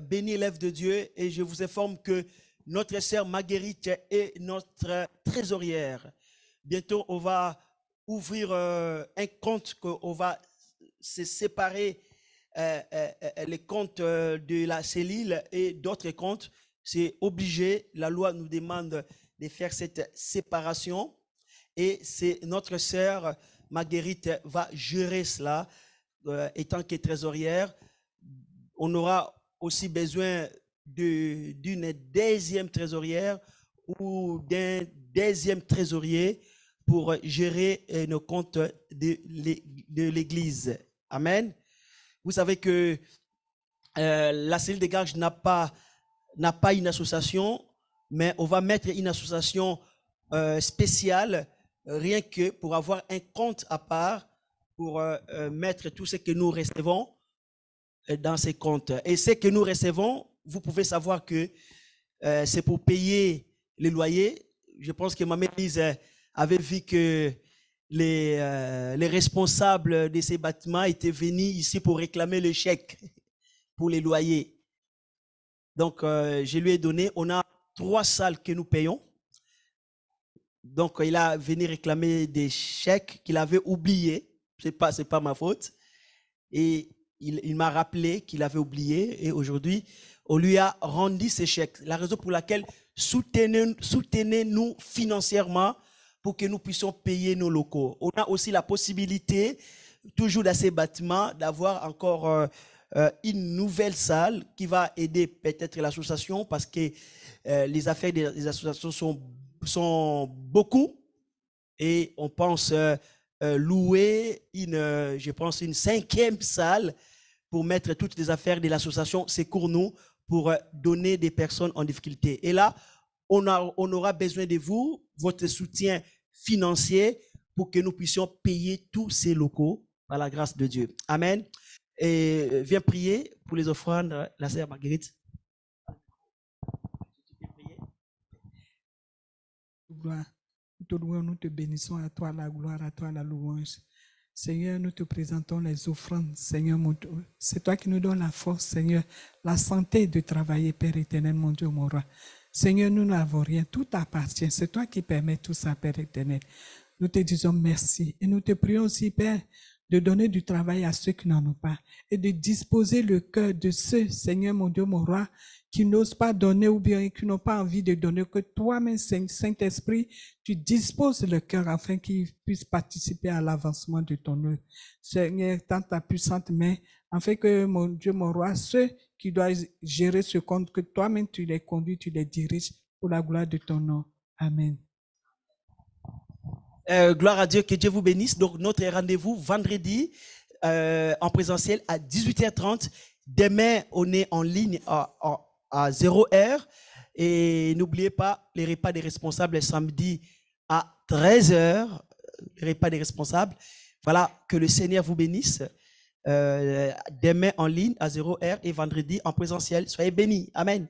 A: bénir l'œuvre de Dieu. Et je vous informe que notre sœur Marguerite est notre trésorière. Bientôt, on va ouvrir un compte qu'on va se séparer les comptes de la cellule et d'autres comptes. C'est obligé. La loi nous demande de faire cette séparation. Et c'est notre sœur Marguerite va gérer cela étant que trésorière. On aura aussi besoin d'une deuxième trésorière ou d'un deuxième trésorier pour gérer nos comptes de l'Église. Amen. Vous savez que la cellule de Garges n'a pas une association, mais on va mettre une association spéciale rien que pour avoir un compte à part pour mettre tout ce que nous recevons dans ces comptes. Et ce que nous recevons, vous pouvez savoir que c'est pour payer les loyers. Je pense que Mme Elise avait vu que les responsables de ces bâtiments étaient venus ici pour réclamer le chèque pour les loyers. Donc, je lui ai donné, on a 3 salles que nous payons. Donc, il a venu réclamer des chèques qu'il avait oubliés. C'est pas ma faute. Et il m'a rappelé qu'il avait oublié. Et aujourd'hui, on lui a rendu ces chèques. La raison pour laquelle soutenez-nous financièrement pour que nous puissions payer nos locaux. On a aussi la possibilité, toujours dans ces bâtiments, d'avoir encore une nouvelle salle qui va aider peut-être l'association parce que les affaires des associations sont beaucoup et on pense louer je pense une 5e salle pour mettre toutes les affaires de l'association Secours Nous pour donner des personnes en difficulté. Et là, on aura besoin de vous, votre soutien financier pour que nous puissions payer tous ces locaux par la grâce de Dieu. Amen. Et viens prier pour les offrandes, la sœur Marguerite.
B: Gloire. Nous te louons, nous te bénissons, à toi la gloire, à toi la louange. Seigneur, nous te présentons les offrandes, Seigneur mon Dieu. C'est toi qui nous donnes la force, Seigneur, la santé de travailler, Père éternel, mon Dieu, mon roi. Seigneur, nous n'avons rien, tout appartient. C'est toi qui permets tout ça, Père éternel. Nous te disons merci et nous te prions aussi, Père, de donner du travail à ceux qui n'en ont pas et de disposer le cœur de ceux, Seigneur mon Dieu, mon roi, qui n'osent pas donner ou bien qui n'ont pas envie de donner, que toi-même, Saint-Esprit, tu disposes le cœur afin qu'ils puissent participer à l'avancement de ton œuvre. Seigneur, tends ta puissante main, afin que, mon Dieu, mon roi, ceux qui doivent gérer ce compte, que toi-même tu les conduis, tu les diriges pour la gloire de ton nom. Amen.
A: Gloire à Dieu, que Dieu vous bénisse. Donc, notre rendez-vous vendredi en présentiel à 18h30. Demain, on est en ligne à 0h. Et n'oubliez pas les repas des responsables le samedi à 13h. Les repas des responsables. Voilà, que le Seigneur vous bénisse. Demain en ligne à 0h et vendredi en présentiel. Soyez bénis. Amen.